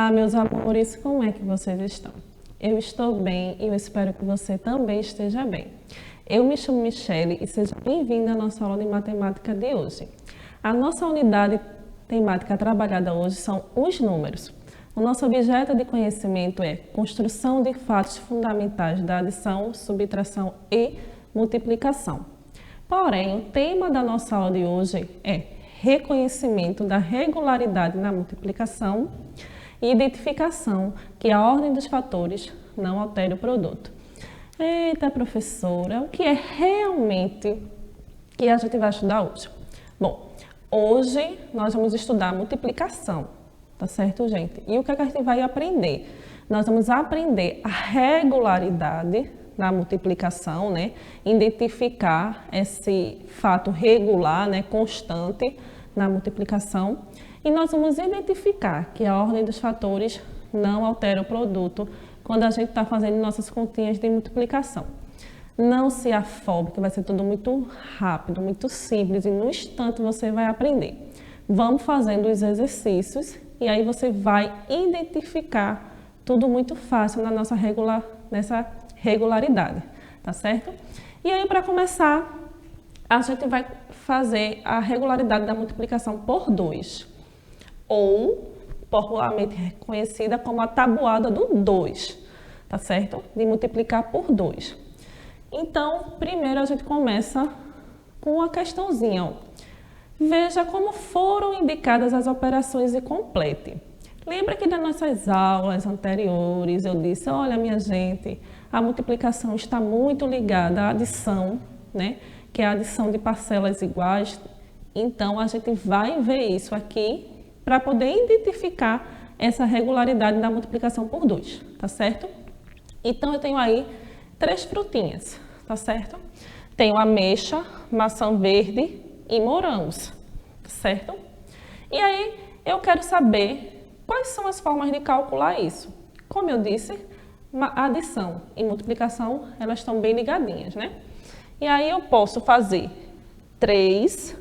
Olá, meus amores, como é que vocês estão? Eu estou bem e eu espero que você também esteja bem. Eu me chamo Michele e seja bem-vinda à nossa aula de matemática de hoje. A nossa unidade temática trabalhada hoje são os números. O nosso objeto de conhecimento é construção de fatos fundamentais da adição, subtração e multiplicação. Porém, o tema da nossa aula de hoje é reconhecimento da regularidade na multiplicação e identificação que a ordem dos fatores não altere o produto. Eita, professora, o que é realmente que a gente vai estudar hoje? Bom, hoje nós vamos estudar multiplicação, tá certo, gente? E o que é que a gente vai aprender? Nós vamos aprender a regularidade na multiplicação, né? Identificar esse fato regular, né? Constante na multiplicação. E nós vamos identificar que a ordem dos fatores não altera o produto quando a gente está fazendo nossas continhas de multiplicação. Não se afobe, que vai ser tudo muito rápido, muito simples e no instante você vai aprender. Vamos fazendo os exercícios e aí você vai identificar tudo muito fácil nessa regularidade, tá certo? E aí, para começar, a gente vai fazer a regularidade da multiplicação por 2, ou popularmente conhecida como a tabuada do 2, tá certo? De multiplicar por 2. Então, primeiro a gente começa com uma questãozinha, ó. Veja como foram indicadas as operações e complete. Lembra que nas nossas aulas anteriores eu disse, olha minha gente, a multiplicação está muito ligada à adição, né? Que é a adição de parcelas iguais. Então, a gente vai ver isso aqui para poder identificar essa regularidade da multiplicação por 2, tá certo? Então, eu tenho aí 3 frutinhas, tá certo? Tenho ameixa, maçã verde e morangos, tá certo? E aí, eu quero saber quais são as formas de calcular isso. Como eu disse, adição e multiplicação, elas estão bem ligadinhas, né? E aí eu posso fazer 3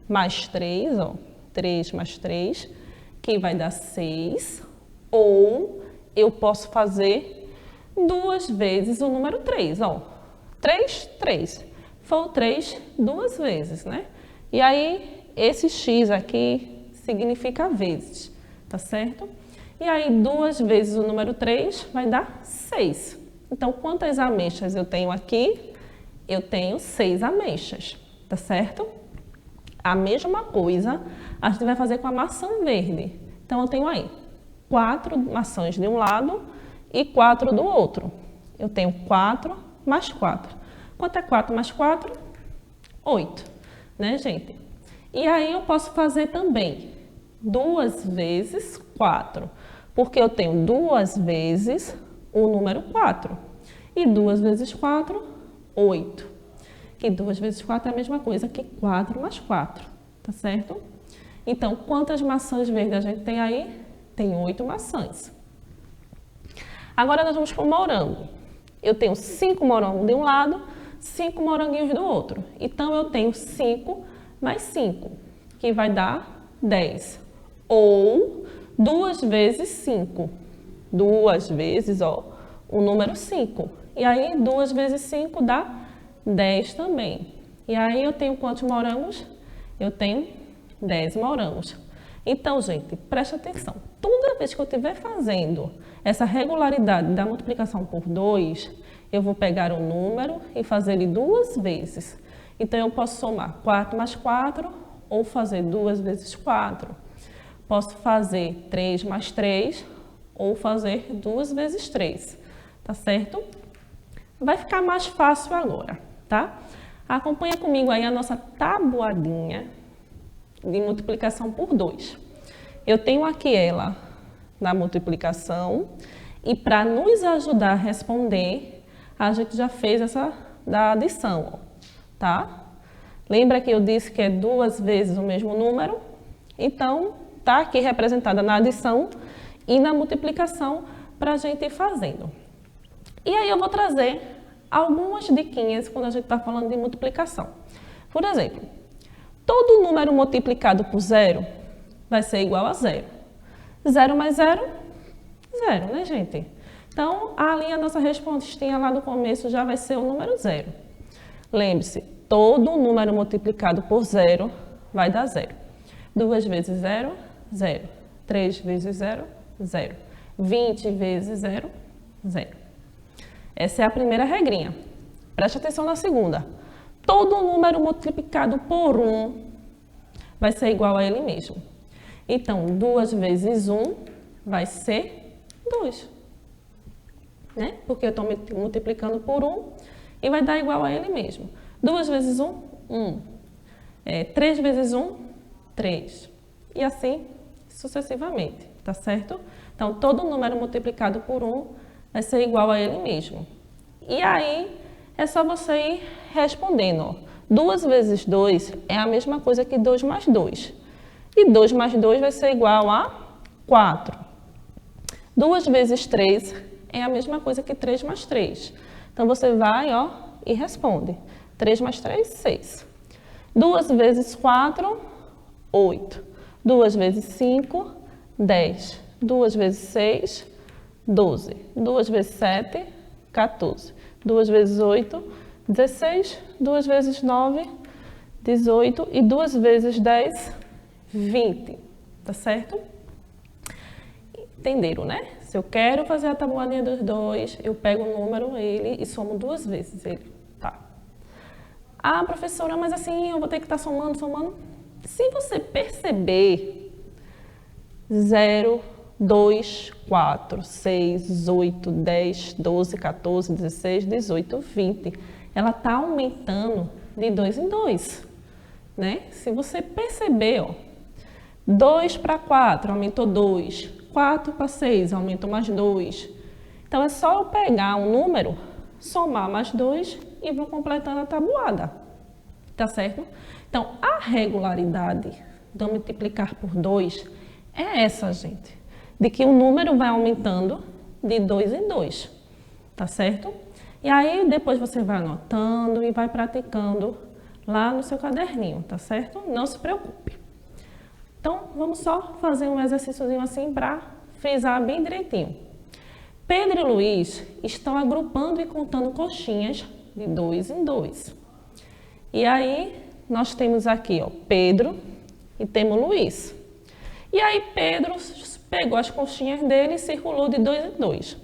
mais 3, ó, 3 mais 3, que vai dar 6, ou eu posso fazer 2 vezes o número 3, ó, 3, 3. Foi o 3 2 vezes, né? E aí, esse x aqui significa vezes, tá certo? E aí, 2 vezes o número 3 vai dar 6. Então, quantas ameixas eu tenho aqui? Eu tenho 6 ameixas, tá certo? A mesma coisa a gente vai fazer com a maçã verde. Então, eu tenho aí 4 maçãs de um lado e 4 do outro. Eu tenho 4 mais 4. Quanto é 4 mais 4? 8, né, gente? E aí, eu posso fazer também 2 vezes 4, porque eu tenho 2 vezes o número 4. E 2 vezes 4, 8. Que 2 vezes 4 é a mesma coisa que 4 mais 4, tá certo? Então, quantas maçãs verdes a gente tem aí? Tem 8 maçãs. Agora, nós vamos para o morango. Eu tenho 5 morangos de um lado, 5 moranguinhos do outro. Então, eu tenho 5 mais 5, que vai dar 10. Ou 2 vezes 5. 2 vezes, ó, o número 5. E aí, 2 vezes 5 dá 10 também. E aí, eu tenho quantos morangos? Eu tenho 10 morangos. Então, gente, preste atenção. Toda vez que eu estiver fazendo essa regularidade da multiplicação por 2, eu vou pegar o número e fazer ele 2 vezes. Então, eu posso somar 4 mais 4 ou fazer 2 vezes 4. Posso fazer 3 mais 3 ou fazer 2 vezes 3, tá certo? Vai ficar mais fácil agora, tá? Acompanha comigo aí a nossa tabuadinha de multiplicação por 2. Eu tenho aqui ela na multiplicação e para nos ajudar a responder, a gente já fez essa da adição, ó, tá? Lembra que eu disse que é 2 vezes o mesmo número? Então, tá aqui representada na adição e na multiplicação para a gente ir fazendo. E aí eu vou trazer algumas diquinhas quando a gente está falando de multiplicação. Por exemplo, todo número multiplicado por 0 vai ser igual a 0. 0 mais 0, Zero, né, gente? Então, ali a nossa respostinha lá do começo já vai ser o número zero. Lembre-se, todo número multiplicado por zero vai dar zero. 2 vezes zero, zero. 3 vezes zero, zero. 20 vezes zero, zero. Essa é a primeira regrinha. Preste atenção na segunda. Todo número multiplicado por 1 vai ser igual a ele mesmo. Então, 2 vezes 1 vai ser 2. Né? Porque eu estou multiplicando por 1 e vai dar igual a ele mesmo. 2 vezes 1, 1. 3 vezes 1, 3. E assim sucessivamente, tá certo? Então, todo número multiplicado por 1 vai ser igual a ele mesmo. E aí, é só você ir respondendo. Ó. 2 vezes 2 é a mesma coisa que 2 mais 2. E 2 mais 2 vai ser igual a 4. 2 vezes 3 é a mesma coisa que 3 mais 3. Então, você vai e responde. 3 mais 3, 6. 2 vezes 4, 8. 2 vezes 5, 10. 2 vezes 6, 12. 2 vezes 7, 14. 2 vezes 8, 16. 2 vezes 9, 18. E 2 vezes 10, 20. Tá certo? Entenderam, né? Se eu quero fazer a tabuadinha dos dois, eu pego o número, ele, e somo 2 vezes ele. Tá. Ah, professora, mas assim eu vou ter que estar somando. Se você perceber, 0, 2, 4, 6, 8, 10, 12, 14, 16, 18, 20. Ela está aumentando de 2 em 2, né? Se você perceber, 2 para 4 aumentou 2, 4 para 6 aumentou mais 2. Então, é só eu pegar um número, somar mais 2 e vou completando a tabuada, tá certo? Então, a regularidade do multiplicar por 2 é essa, gente, de que o número vai aumentando de 2 em 2, tá certo? E aí, depois você vai anotando e vai praticando lá no seu caderninho, tá certo? Não se preocupe. Então, vamos só fazer um exercíciozinho assim para frisar bem direitinho. Pedro e Luiz estão agrupando e contando coxinhas de 2 em 2. E aí, nós temos aqui, Pedro e temos Luiz. E aí, Pedro pegou as coxinhas dele e circulou de 2 em 2.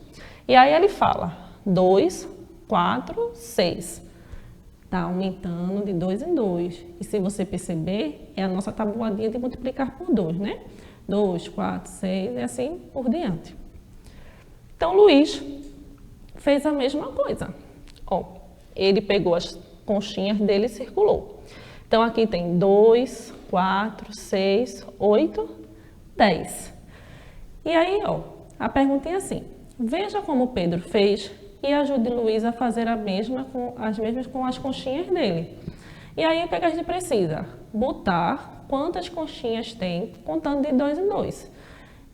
E aí, ele fala 2, 4, 6. Está aumentando de 2 em 2. E se você perceber, é a nossa tabuadinha de multiplicar por 2, né? 2, 4, 6 e assim por diante. Então, Luiz fez a mesma coisa. Ele pegou as conchinhas dele e circulou. Então, aqui tem 2, 4, 6, 8, 10. E aí, a pergunta é assim. Veja como Pedro fez e ajude Luiz a fazer as mesmas com as conchinhas dele. E aí, o que a gente precisa? Botar quantas conchinhas tem, contando de 2 em 2.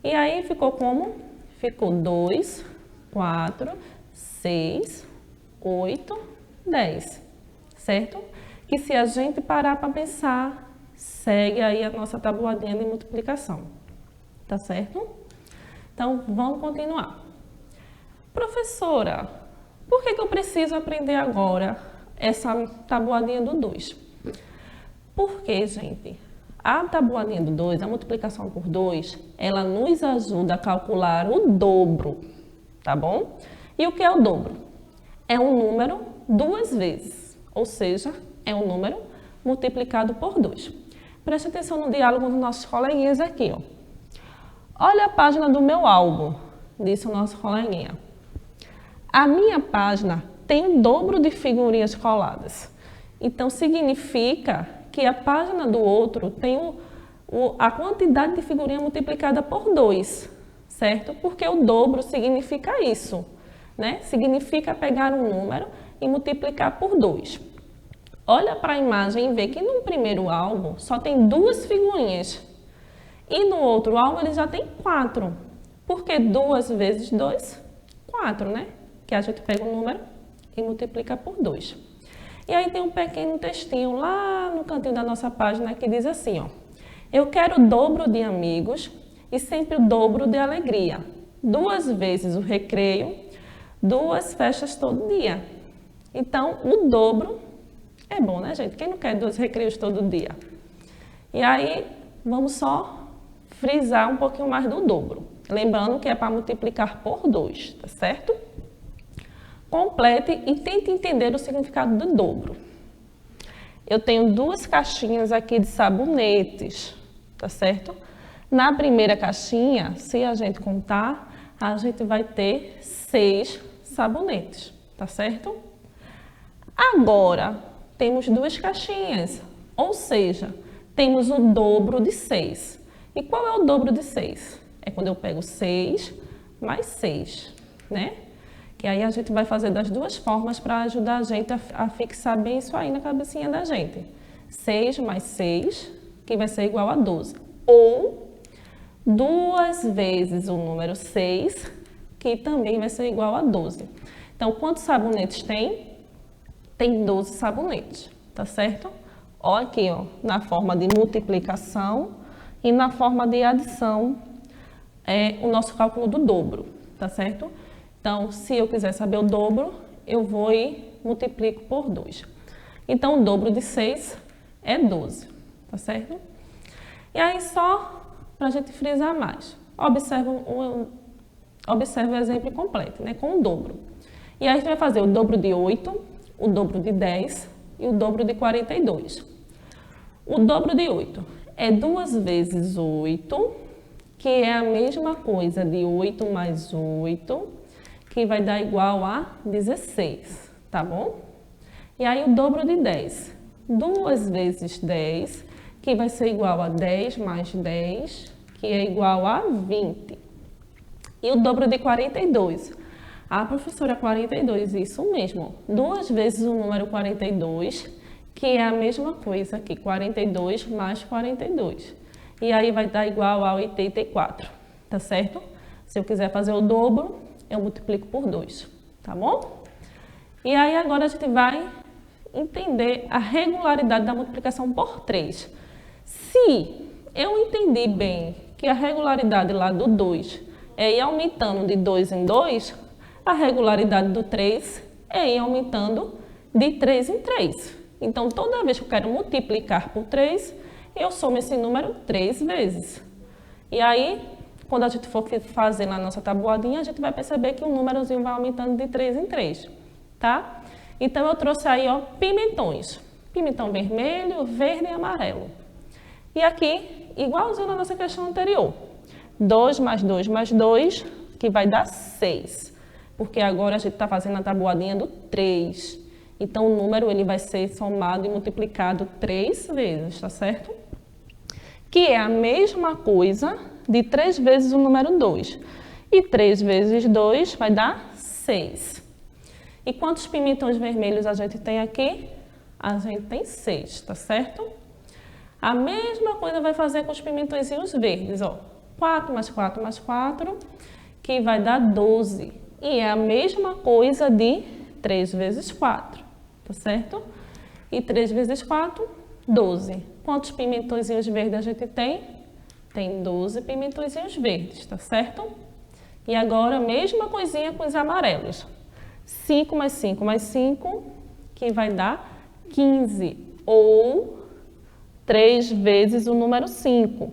E aí, ficou como? Ficou 2, 4, 6, 8, 10. Certo? Que se a gente parar para pensar, segue aí a nossa tabuadinha de multiplicação. Tá certo? Então, vamos continuar. Professora, por que eu preciso aprender agora essa tabuadinha do 2? Porque, gente, a tabuadinha do 2, a multiplicação por 2, ela nos ajuda a calcular o dobro, tá bom? E o que é o dobro? É um número 2 vezes, ou seja, é um número multiplicado por 2. Preste atenção no diálogo dos nossos coleguinhas aqui, Olha a página do meu álbum, disse o nosso coleguinha. A minha página tem o dobro de figurinhas coladas. Então, significa que a página do outro tem a quantidade de figurinha multiplicada por 2, certo? Porque o dobro significa isso, né? Significa pegar um número e multiplicar por 2. Olha para a imagem e vê que no primeiro álbum só tem 2 figurinhas. E no outro álbum ele já tem 4. Porque 2 vezes 2, 4, né? Que a gente pega o número e multiplica por 2. E aí tem um pequeno textinho lá no cantinho da nossa página que diz assim, Eu quero o dobro de amigos e sempre o dobro de alegria. 2 vezes o recreio, 2 festas todo dia. Então, o dobro é bom, né, gente? Quem não quer 2 recreios todo dia? E aí, vamos só frisar um pouquinho mais do dobro. Lembrando que é para multiplicar por 2, tá certo? Complete e tente entender o significado do dobro. Eu tenho 2 caixinhas aqui de sabonetes, tá certo? Na primeira caixinha, se a gente contar, a gente vai ter 6 sabonetes, tá certo? Agora, temos 2 caixinhas, ou seja, temos o dobro de 6. E qual é o dobro de 6? É quando eu pego 6 mais 6, né? Que aí a gente vai fazer das 2 formas para ajudar a gente a fixar bem isso aí na cabecinha da gente. 6 mais 6, que vai ser igual a 12. Ou 2 vezes o número 6, que também vai ser igual a 12. Então, quantos sabonetes tem? Tem 12 sabonetes, tá certo? Ó aqui, ó, na forma de multiplicação e na forma de adição, o nosso cálculo do dobro, tá certo? Então, se eu quiser saber o dobro, eu vou e multiplico por 2. Então, o dobro de 6 é 12, tá certo? E aí, só para a gente frisar mais, observe o exemplo completo, né, com o dobro. E aí, a gente vai fazer o dobro de 8, o dobro de 10 e o dobro de 42. O dobro de 8 é 2 vezes 8, que é a mesma coisa de 8 mais 8, que vai dar igual a 16, tá bom? E aí o dobro de 10, 2 vezes 10, que vai ser igual a 10 mais 10, que é igual a 20. E o dobro de 42, professora, 42, isso mesmo, 2 vezes o número 42, que é a mesma coisa que 42 mais 42. E aí vai dar igual a 84, tá certo? Se eu quiser fazer o dobro, eu multiplico por 2, tá bom? E aí agora a gente vai entender a regularidade da multiplicação por 3. Se eu entendi bem que a regularidade lá do 2 é ir aumentando de 2 em 2, a regularidade do 3 é ir aumentando de 3 em 3. Então, toda vez que eu quero multiplicar por 3, eu somo esse número 3 vezes. E aí, quando a gente for fazer na nossa tabuadinha, a gente vai perceber que o númerozinho vai aumentando de 3 em 3, tá? Então, eu trouxe aí, ó, pimentões. Pimentão vermelho, verde e amarelo. E aqui, igualzinho na nossa questão anterior. 2 mais 2 mais 2, que vai dar 6. Porque agora a gente está fazendo a tabuadinha do 3. Então, o número ele vai ser somado e multiplicado 3 vezes, tá certo? Que é a mesma coisa de 3 vezes o número 2. E 3 vezes 2 vai dar 6. E quantos pimentões vermelhos a gente tem aqui? A gente tem 6, tá certo? A mesma coisa vai fazer com os pimentõezinhos verdes, ó. 4 mais 4 mais 4, que vai dar 12. E é a mesma coisa de 3 vezes 4, tá certo? E 3 vezes 4, 12. Quantos pimentõezinhos verdes a gente tem? Tem 12 pimentõezinhos verdes, tá certo? E agora, a mesma coisinha com os amarelos. 5 mais 5 mais 5, que vai dar 15. Ou 3 vezes o número 5,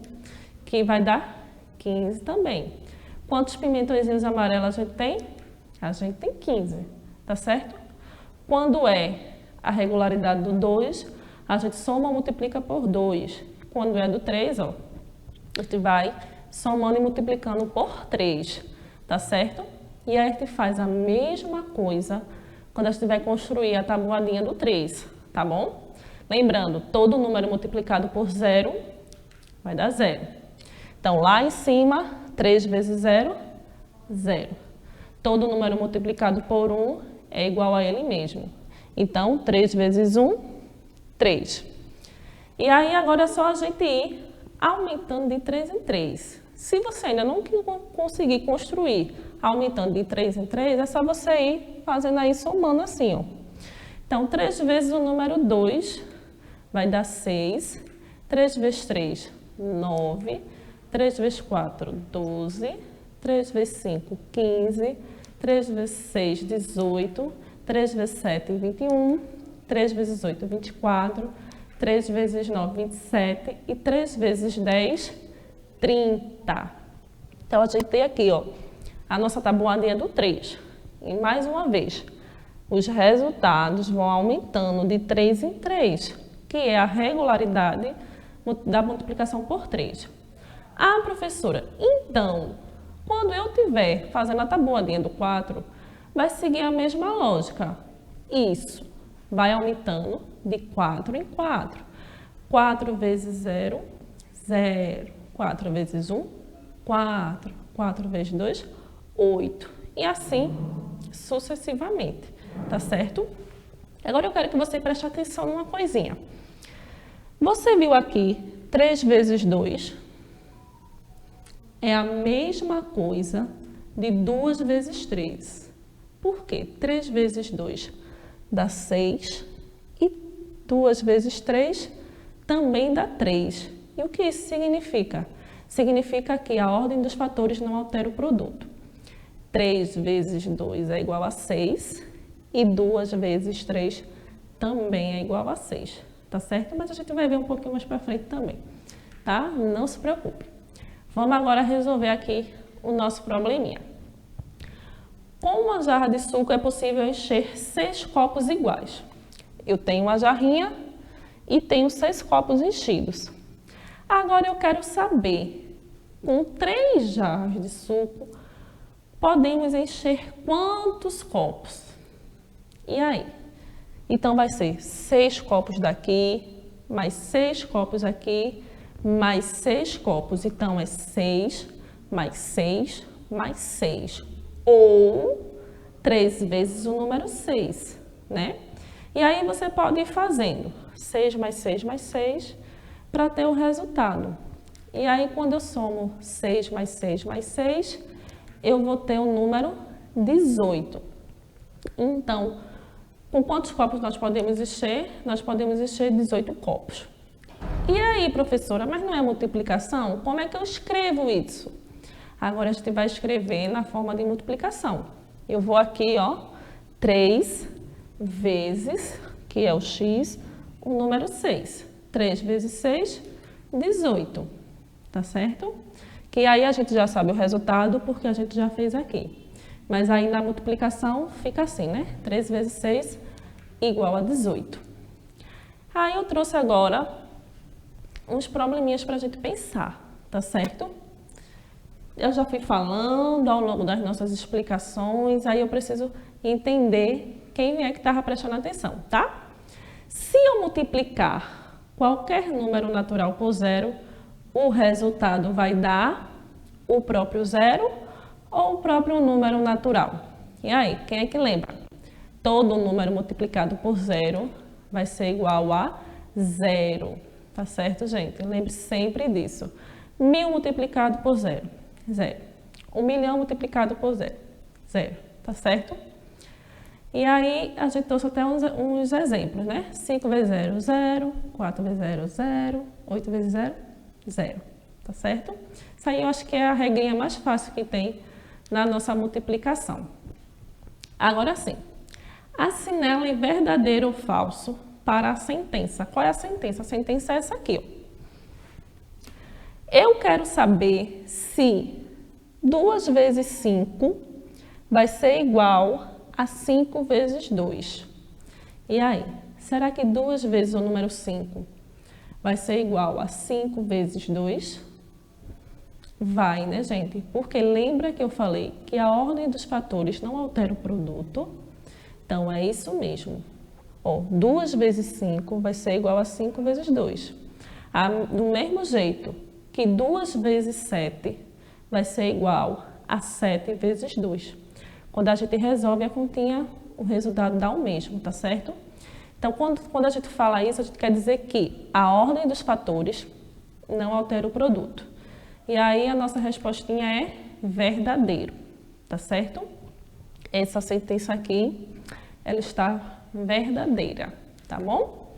que vai dar 15 também. Quantos pimentõezinhos amarelos a gente tem? A gente tem 15, tá certo? Quando é a regularidade do 2, a gente soma ou multiplica por 2. Quando é do 3, ó, a gente vai somando e multiplicando por 3, tá certo? E aí a gente faz a mesma coisa quando a gente vai construir a tabuadinha do 3, tá bom? Lembrando, todo número multiplicado por 0 vai dar 0. Então, lá em cima, 3 vezes 0, 0. Todo número multiplicado por 1 é igual a ele mesmo. Então, 3 vezes 1, 3. E aí, agora é só a gente ir aumentando de 3 em 3. Se você ainda não conseguir construir aumentando de 3 em 3, é só você ir fazendo aí, somando assim, ó. Então, 3 vezes o número 2 vai dar 6. 3 vezes 3, 9. 3 vezes 4, 12. 3 vezes 5, 15. 3 vezes 6, 18. 3 vezes 7, 21. 3 vezes 8, 24. 3 vezes 9, 27. E 3 vezes 10, 30. Então, a gente tem aqui, ó, a nossa tabuadinha do 3. E mais uma vez, os resultados vão aumentando de 3 em 3, que é a regularidade da multiplicação por 3. Ah, professora, então, quando eu estiver fazendo a tabuadinha do 4, vai seguir a mesma lógica. Isso, vai aumentando de 4 em 4. 4 vezes 0, 0. 4 vezes 1, 4. 4 vezes 2, 8. E assim sucessivamente, tá certo? Agora eu quero que você preste atenção numa coisinha. Você viu aqui 3 vezes 2? É a mesma coisa de 2 vezes 3. Por quê? 3 vezes 2 dá 6 e 2 vezes 3 também dá 3. E o que isso significa? Significa que a ordem dos fatores não altera o produto. 3 vezes 2 é igual a 6 e 2 vezes 3 também é igual a 6, tá certo? Mas a gente vai ver um pouquinho mais para frente também, tá? Não se preocupe. Vamos agora resolver aqui o nosso probleminha. Com uma jarra de suco é possível encher 6 copos iguais. Eu tenho uma jarrinha e tenho 6 copos enchidos. Agora eu quero saber, com 3 jarras de suco, podemos encher quantos copos? E aí? Então, vai ser 6 copos daqui, mais 6 copos aqui, mais 6 copos. Então, é 6, mais 6, mais 6. Ou 3 vezes o número 6, né? E aí, você pode ir fazendo 6 mais 6 mais 6 para ter o resultado. E aí, quando eu somo 6 mais 6 mais 6, eu vou ter o número 18. Então, com quantos copos nós podemos encher? Nós podemos encher 18 copos. E aí, professora, mas não é multiplicação? Como é que eu escrevo isso? Agora a gente vai escrever na forma de multiplicação. Eu vou aqui, ó, 3 vezes, que é o x, o número 6. 3 vezes 6, 18. Tá certo? Que aí a gente já sabe o resultado porque a gente já fez aqui. Mas aí na multiplicação fica assim, né? 3 vezes 6 igual a 18. Aí eu trouxe agora uns probleminhas para a gente pensar, tá certo? Eu já fui falando ao longo das nossas explicações, aí eu preciso entender quem é que estava prestando atenção, tá? Se eu multiplicar qualquer número natural por zero, o resultado vai dar o próprio zero ou o próprio número natural? E aí, quem é que lembra? Todo número multiplicado por zero vai ser igual a zero. Tá certo, gente? Lembre sempre disso. 1000 multiplicado por zero, zero. 1 milhão multiplicado por zero, zero. Tá certo? E aí, a gente trouxe até uns exemplos, né? 5 vezes 0, 0. 4 vezes 0, 0. 8 vezes 0, 0. Tá certo? Isso aí eu acho que é a regrinha mais fácil que tem na nossa multiplicação. Agora sim, assinale verdadeiro ou falso para a sentença. Qual é a sentença? A sentença é essa aqui, ó. Eu quero saber se 2 vezes 5 vai ser igual a 5 vezes 2. E aí, será que 2 vezes o número 5 vai ser igual a 5 vezes 2? Vai, né, gente? Porque lembra que eu falei que a ordem dos fatores não altera o produto? Então, é isso mesmo. Ó, 2 vezes 5 vai ser igual a 5 vezes 2. Do mesmo jeito que 2 vezes 7 vai ser igual a 7 vezes 2. Quando a gente resolve a continha, o resultado dá o mesmo, tá certo? Então, quando a gente fala isso, a gente quer dizer que a ordem dos fatores não altera o produto. E aí, a nossa respostinha é verdadeiro, tá certo? Essa sentença aqui, ela está verdadeira, tá bom?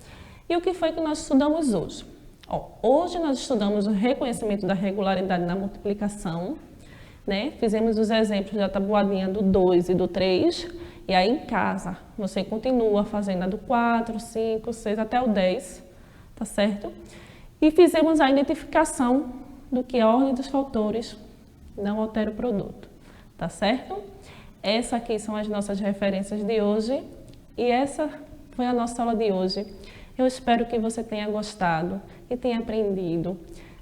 E o que foi que nós estudamos hoje? Ó, hoje nós estudamos o reconhecimento da regularidade na multiplicação, né? Fizemos os exemplos da tabuadinha do 2 e do 3, e aí em casa você continua fazendo a do 4, 5, 6 até o 10, tá certo? E fizemos a identificação do que a ordem dos fatores não altera o produto, tá certo? Essas aqui são as nossas referências de hoje e essa foi a nossa aula de hoje. Eu espero que você tenha gostado e tenha aprendido.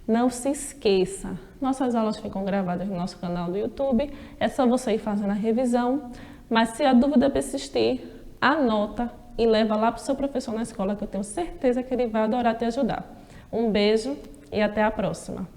Não se esqueça, nossas aulas ficam gravadas no nosso canal do YouTube, é só você ir fazendo a revisão, mas se a dúvida persistir, anota e leva lá para o seu professor na escola, que eu tenho certeza que ele vai adorar te ajudar. Um beijo e até a próxima!